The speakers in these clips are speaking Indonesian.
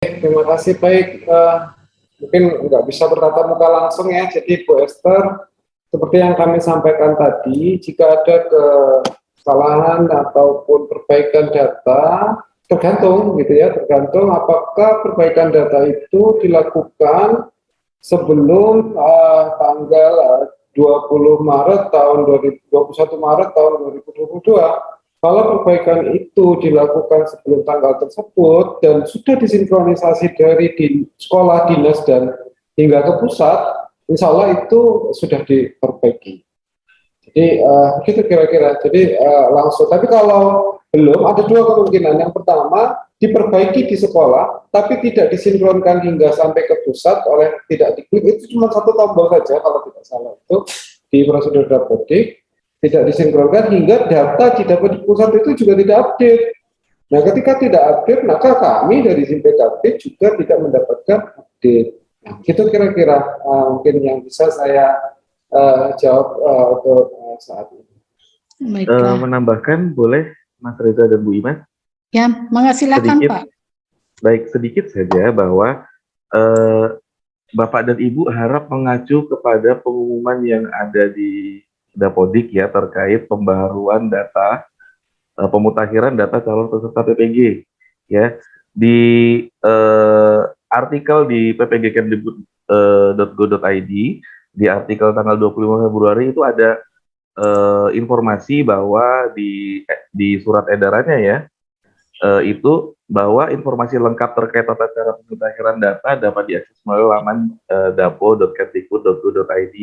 Terima kasih. Baik, mungkin nggak bisa bertatap muka langsung ya. Jadi Bu Esther, seperti yang kami sampaikan tadi, jika ada kesalahan ataupun perbaikan data, tergantung gitu ya, tergantung apakah perbaikan data itu dilakukan sebelum tanggal 20 Maret tahun 2021 Maret tahun 2022. Kalau perbaikan itu dilakukan sebelum tanggal tersebut dan sudah disinkronisasi dari sekolah, dinas, dan hingga ke pusat, insya Allah itu sudah diperbaiki. Jadi gitu kira-kira. Jadi langsung. Tapi kalau belum, ada dua kemungkinan. Yang pertama, diperbaiki di sekolah, tapi tidak disinkronkan hingga sampai ke pusat oleh tidak diklik. Itu cuma satu tombol saja kalau tidak salah itu di prosedur dapodik. Tidak disinkronkan hingga data di dapat di pusat itu juga tidak update. Nah, ketika tidak update, maka kami dari SIMPKB juga tidak mendapatkan update. Nah, itu kira-kira mungkin yang bisa saya jawab untuk saat ini. Menambahkan boleh Mas Reza dan Bu Imas? Ya, silakan Pak. Baik, sedikit saja bahwa Bapak dan Ibu harap mengacu kepada pengumuman yang ada di Dapodik ya terkait pembaharuan data pemutakhiran data calon peserta PPG ya di artikel di ppgkemdikbud.go.id di artikel tanggal 25 Februari itu ada informasi bahwa di surat edarannya ya itu bahwa informasi lengkap terkait tata cara pemutakhiran data dapat diakses melalui laman dapo.kemdikbud.go.id.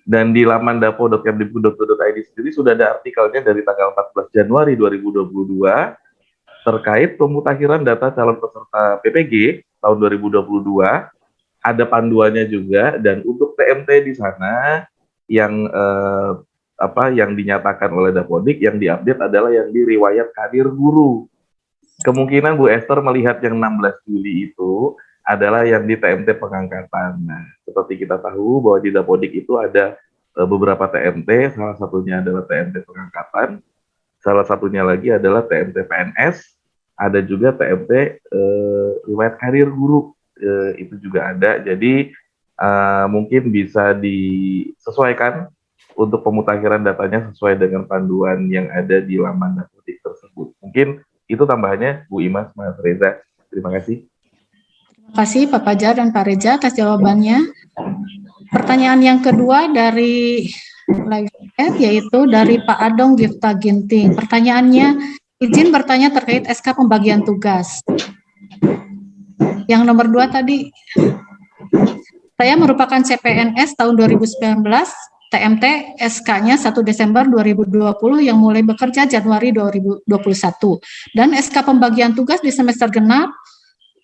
Dan di laman dapo.kemdikbud.go.id sendiri sudah ada artikelnya dari tanggal 14 Januari 2022 terkait pemutakhiran data calon peserta PPG tahun 2022. Ada panduannya juga, dan untuk TMT di sana yang yang dinyatakan oleh Dapodik yang diupdate adalah yang di riwayat karir guru. Kemungkinan Bu Esther melihat yang 16 Juli itu adalah yang di TMT pengangkatan. Nah, seperti kita tahu bahwa di Dapodik itu ada beberapa TMT, salah satunya adalah TMT pengangkatan, salah satunya lagi adalah TMT PNS, ada juga TMT riwayat karir guru, itu juga ada. Jadi mungkin bisa disesuaikan untuk pemutakhiran datanya sesuai dengan panduan yang ada di laman Dapodik tersebut. Mungkin itu tambahannya Bu Imas, Mas Reza. Terima kasih. Terima kasih Pak Fajar dan Pak Reza atas jawabannya. Pertanyaan yang kedua dari live chat yaitu dari Pak Adong Gifta Ginting. Pertanyaannya, izin bertanya terkait SK pembagian tugas. Yang nomor 2 tadi, saya merupakan CPNS tahun 2019, TMT SK-nya 1 Desember 2020 yang mulai bekerja Januari 2021. Dan SK pembagian tugas di semester genap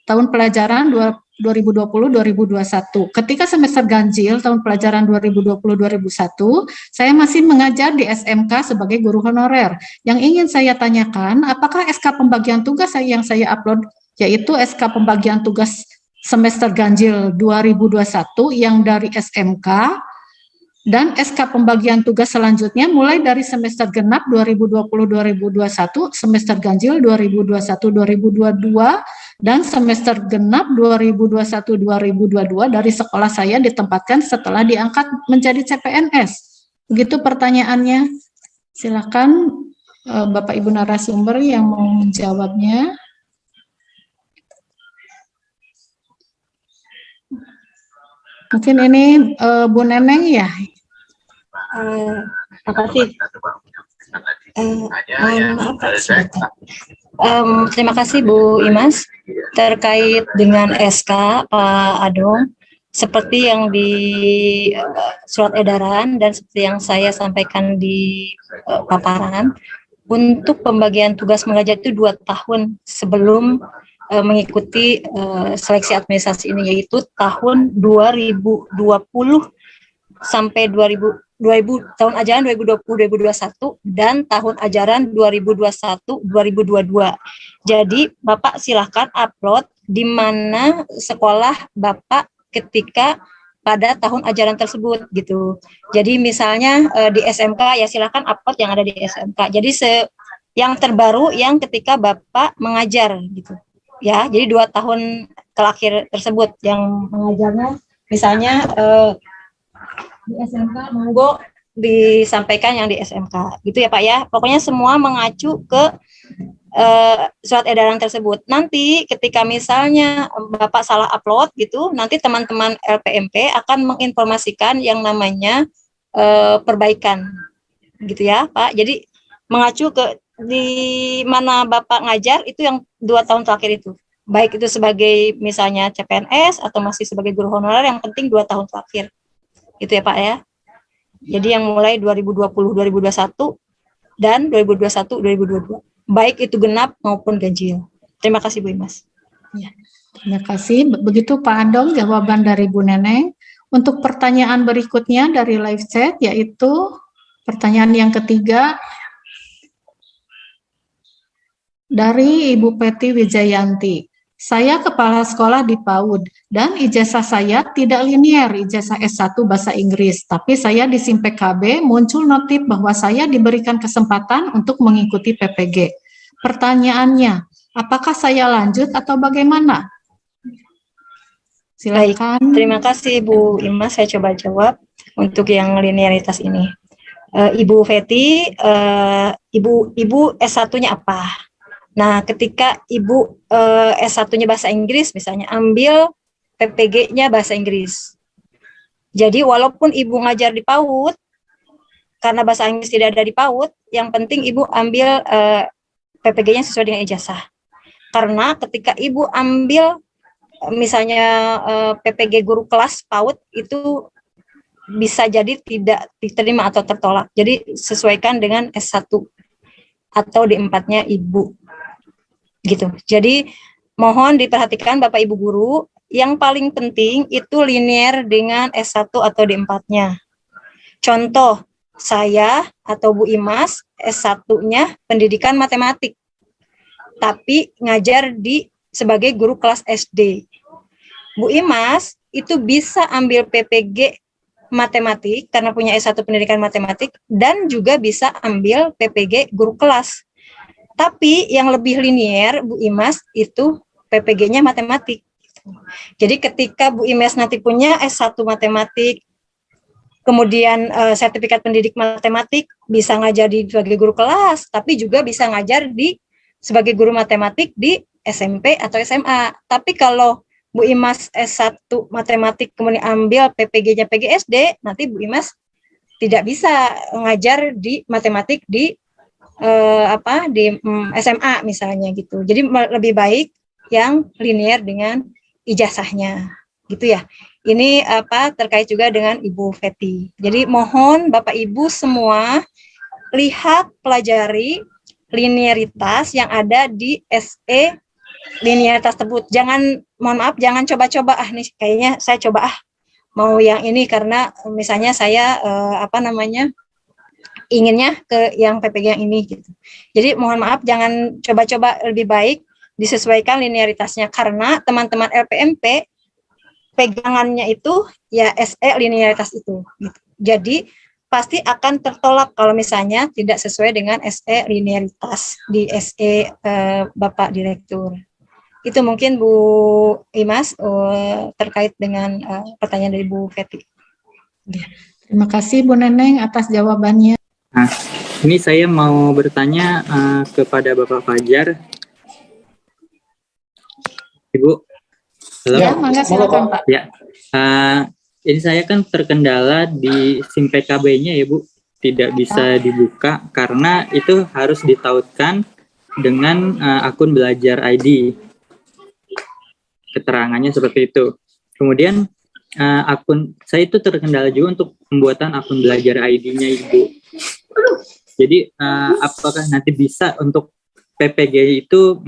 tahun pelajaran 2020-2021. Ketika semester ganjil tahun pelajaran 2020-2021, saya masih mengajar di SMK sebagai guru honorer. Yang ingin saya tanyakan, apakah SK pembagian tugas yang saya upload, yaitu SK pembagian tugas semester ganjil 2021 yang dari SMK, dan SK pembagian tugas selanjutnya mulai dari semester genap 2020-2021, semester ganjil 2021-2022, dan semester genap 2021-2022 dari sekolah saya ditempatkan setelah diangkat menjadi CPNS. Begitu pertanyaannya. Silakan Bapak Ibu narasumber yang mau menjawabnya. Mungkin ini Bu Neneng ya. Terima kasih. Terima kasih Bu Imas. Terkait dengan SK Pak Adong, seperti yang di surat edaran dan seperti yang saya sampaikan di paparan, untuk pembagian tugas mengajar itu 2 tahun sebelum mengikuti seleksi administrasi ini, yaitu tahun 2020 sampai 2000 tahun ajaran 2020-2021 dan tahun ajaran 2021-2022. Jadi Bapak silahkan upload di mana sekolah Bapak ketika pada tahun ajaran tersebut gitu. Jadi misalnya di SMK ya silahkan upload yang ada di SMK. Jadi yang terbaru yang ketika Bapak mengajar gitu. ya. Jadi 2 tahun terakhir tersebut yang mengajarnya, misalnya di SMK monggo disampaikan yang di SMK, gitu ya Pak ya. Pokoknya semua mengacu ke surat edaran tersebut. Nanti ketika misalnya Bapak salah upload gitu, nanti teman-teman LPMP akan menginformasikan yang namanya perbaikan, gitu ya Pak. Jadi mengacu ke di mana Bapak ngajar itu yang 2 tahun terakhir itu. Baik itu sebagai misalnya CPNS atau masih sebagai guru honorer, yang penting 2 tahun terakhir. Gitu ya Pak ya. Jadi yang mulai 2020-2021 dan 2021-2022. Baik itu genap maupun ganjil. Terima kasih Bu Imas. Ya, terima kasih. Begitu Pak Andong jawaban dari Bu Neneng. Untuk pertanyaan berikutnya dari live chat, yaitu pertanyaan yang ketiga dari Ibu Peti Wijayanti. Saya kepala sekolah di PAUD dan ijazah saya tidak linear, ijazah S1 bahasa Inggris, tapi saya di SIM PKB muncul notif bahwa saya diberikan kesempatan untuk mengikuti PPG. Pertanyaannya, apakah saya lanjut atau bagaimana? Silakan. Baik, terima kasih Bu Imas, saya coba jawab untuk yang linearitas ini. Ibu Feti, Ibu S1-nya apa? Nah, ketika Ibu S1-nya bahasa Inggris, misalnya ambil PPG-nya bahasa Inggris. Jadi walaupun Ibu ngajar di PAUD, karena bahasa Inggris tidak ada di PAUD, yang penting Ibu ambil PPG-nya sesuai dengan ijazah. Karena ketika Ibu ambil misalnya PPG guru kelas PAUD, itu bisa jadi tidak diterima atau tertolak. Jadi sesuaikan dengan S1 atau D4-nya Ibu. Gitu. Jadi mohon diperhatikan Bapak Ibu guru, yang paling penting itu linear dengan S1 atau D4-nya. Contoh, saya atau Bu Imas S1-nya pendidikan matematik, tapi ngajar sebagai guru kelas SD. Bu Imas itu bisa ambil PPG matematik karena punya S1 pendidikan matematik, dan juga bisa ambil PPG guru kelas. Tapi yang lebih linear Bu Imas itu PPG-nya matematik. Jadi ketika Bu Imas nanti punya S1 matematik, kemudian sertifikat pendidik matematik, bisa ngajar sebagai guru kelas, tapi juga bisa ngajar sebagai guru matematik di SMP atau SMA. Tapi kalau Bu Imas S1 matematik kemudian ambil PPG-nya PGSD, nanti Bu Imas tidak bisa ngajar di matematik di SMA misalnya gitu. Jadi lebih baik yang linear dengan ijazahnya, gitu ya. Ini terkait juga dengan Ibu Feti. Jadi mohon Bapak Ibu semua lihat, pelajari linearitas yang ada di SE linearitas tersebut. Jangan, mohon maaf, jangan coba-coba nih kayaknya saya coba mau yang ini karena misalnya saya inginnya ke yang PPG yang ini gitu. Jadi mohon maaf, jangan coba-coba, lebih baik disesuaikan linearitasnya, karena teman-teman LPMP pegangannya itu ya SE linearitas itu gitu. Jadi pasti akan tertolak kalau misalnya tidak sesuai dengan SE linearitas di SE Bapak Direktur. Itu mungkin Bu Imas terkait dengan pertanyaan dari Bu Feti. Terima kasih Bu Neneng atas jawabannya. Nah, ini saya mau bertanya kepada Bapak Fajar. Ibu, halo? Ya, mangga silakan Pak. Ya, ini saya kan terkendala di SIM PKB-nya ya Bu, tidak bisa dibuka karena itu harus ditautkan dengan akun belajar ID. Keterangannya seperti itu. Kemudian akun saya itu terkendala juga untuk pembuatan akun belajar ID-nya Ibu. Jadi apakah nanti bisa untuk PPG itu,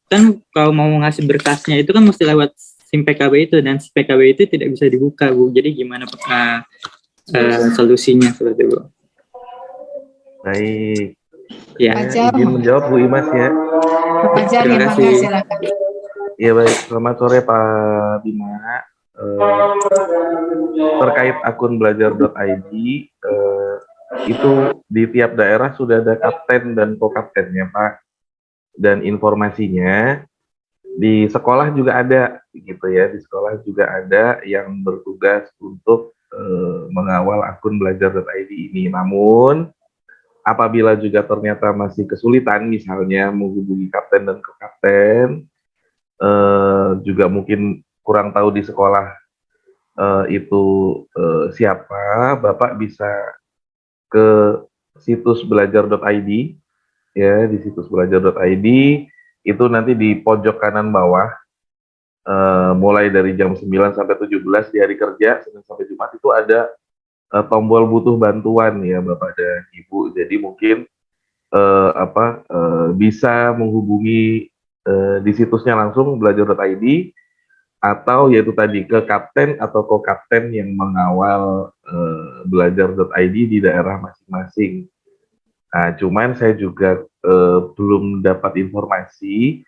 kan kalau mau ngasih berkasnya itu kan mesti lewat SIM PKB itu, dan SIM PKB itu tidak bisa dibuka Bu. Jadi gimana solusinya seperti itu Bu? Baik. Ya. Fajar. Izin menjawab Bu Imas ya. Fajar, Terima ya, kasih. mangga silakan. Ya baik, selamat sore Pak Bima. Terkait akun belajar.id, itu di tiap daerah sudah ada kapten dan kokaptennya Pak. Dan informasinya di sekolah juga ada gitu ya, di sekolah juga ada yang bertugas untuk mengawal akun belajar.id ini. Namun apabila juga ternyata masih kesulitan misalnya menghubungi kapten dan kokapten, juga mungkin kurang tahu di sekolah itu siapa, Bapak bisa ke situs belajar.id ya, di situs belajar.id itu nanti di pojok kanan bawah, mulai dari jam 9 sampai 17 di hari kerja Senin sampai Jumat itu ada tombol butuh bantuan ya Bapak dan Ibu. Jadi mungkin bisa menghubungi di situsnya langsung belajar.id, atau yaitu tadi ke kapten atau ko-kapten yang mengawal belajar.id di daerah masing-masing. Nah, cuman saya juga belum dapat informasi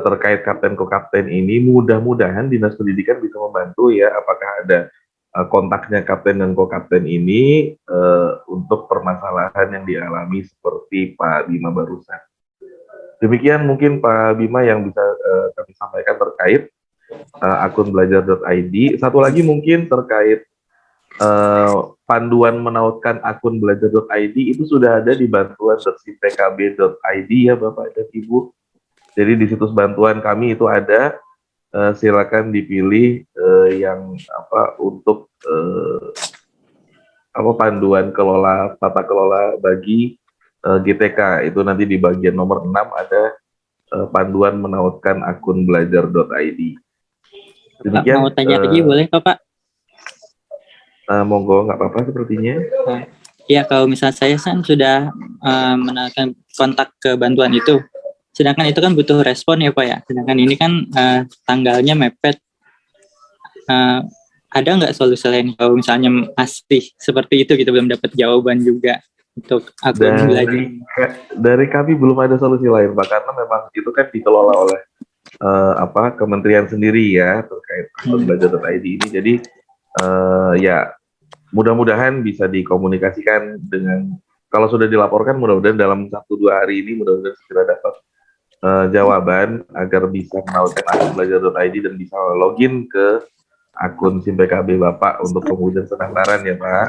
terkait kapten ko-kapten ini. Mudah-mudahan Dinas Pendidikan bisa membantu ya, apakah ada kontaknya kapten dan ko-kapten ini untuk permasalahan yang dialami seperti Pak Bima barusan. Demikian mungkin Pak Bima yang bisa kami sampaikan terkait akun belajar.id. Satu lagi mungkin terkait panduan menautkan akun belajar.id itu sudah ada di bantuan.simpkb.id ya Bapak dan Ibu. Jadi di situs bantuan kami itu ada, silakan dipilih yang untuk panduan tata kelola bagi GTK. Itu nanti di bagian nomor 6 ada panduan menautkan akun belajar.id. Pak, mau tanya lagi boleh Pak? Monggo, nggak apa-apa sepertinya. Iya, kalau misalnya saya kan sudah menaikkan kontak ke bantuan itu, sedangkan itu kan butuh respon ya Pak ya, sedangkan ini kan tanggalnya mepet. Ada nggak solusi lain kalau misalnya masih seperti itu, kita belum dapat jawaban juga untuk akun belajar? Dari kami belum ada solusi lain Pak, karena memang itu kan dikelola oleh kementerian sendiri ya terkait akun belajar.id ini. Jadi ya mudah-mudahan bisa dikomunikasikan dengan, kalau sudah dilaporkan mudah-mudahan dalam 1-2 hari ini mudah-mudahan segera dapat jawaban agar bisa menautkan akun belajar.id dan bisa login ke akun SimPKB Bapak untuk kemudian pendaftaran ya Pak.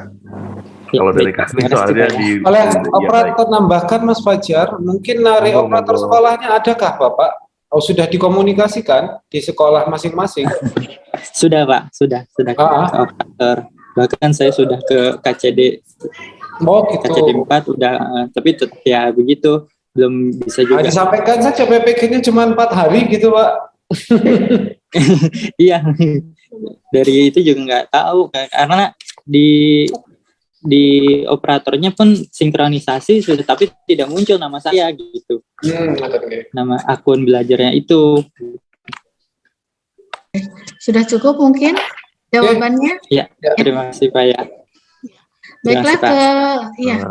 Kalau dari kami soalnya oleh operator nambahkan Mas Fajar, mungkin dari operator sekolahnya adakah Bapak? Oh, sudah dikomunikasikan di sekolah masing-masing? Sudah Pak, sudah ke operator. Bahkan saya sudah ke KCD. Oh gitu. KCD 4 udah, tapi ya begitu, belum bisa juga. Disampaikan saja PPG-nya cuma 4 hari gitu Pak. Iya, dari itu juga nggak tahu karena di operatornya pun sinkronisasi sudah, tapi tidak muncul nama saya gitu. Nama akun belajarnya itu. Sudah cukup mungkin jawabannya? Ya, terima kasih Pak ya. Baiklah,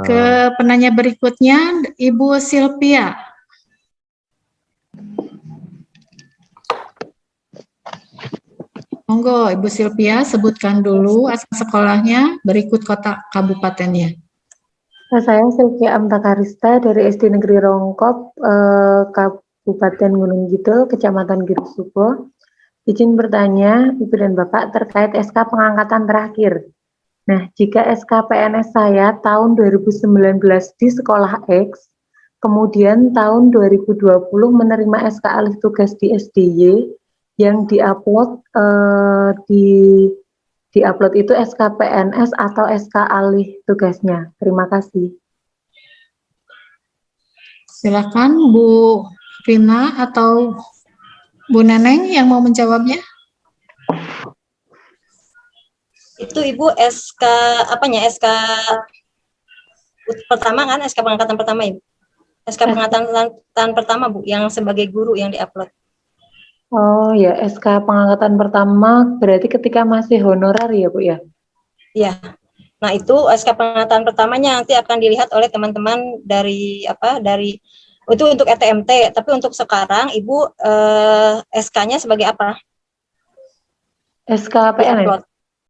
ke penanya berikutnya, Ibu Silvia. Monggo Ibu Silvia, sebutkan dulu asal sekolahnya, berikut kota kabupatennya. Saya Silvia Amtakarista dari SD Negeri Rongkop, Kabupaten Gunung Kidul, Kecamatan Girisubo. Izin bertanya, Ibu dan Bapak, terkait SK pengangkatan terakhir. Nah, jika SK PNS saya tahun 2019 di sekolah X, kemudian tahun 2020 menerima SK alih tugas di SDY, yang diupload diupload itu SK PNS atau SK alih tugasnya. Terima kasih. Silakan Bu Rina atau Bu Neneng yang mau menjawabnya. Itu Ibu SK apanya? SK pertama kan, SK pengangkatan pertama Ibu. SK pengangkatan pertama Bu, yang sebagai guru yang diupload. Oh ya, SK pengangkatan pertama berarti ketika masih honorer ya Bu ya? Iya. Nah itu SK pengangkatan pertamanya nanti akan dilihat oleh teman-teman dari itu untuk ETMT. Tapi untuk sekarang Ibu SK-nya sebagai apa? SK PNS.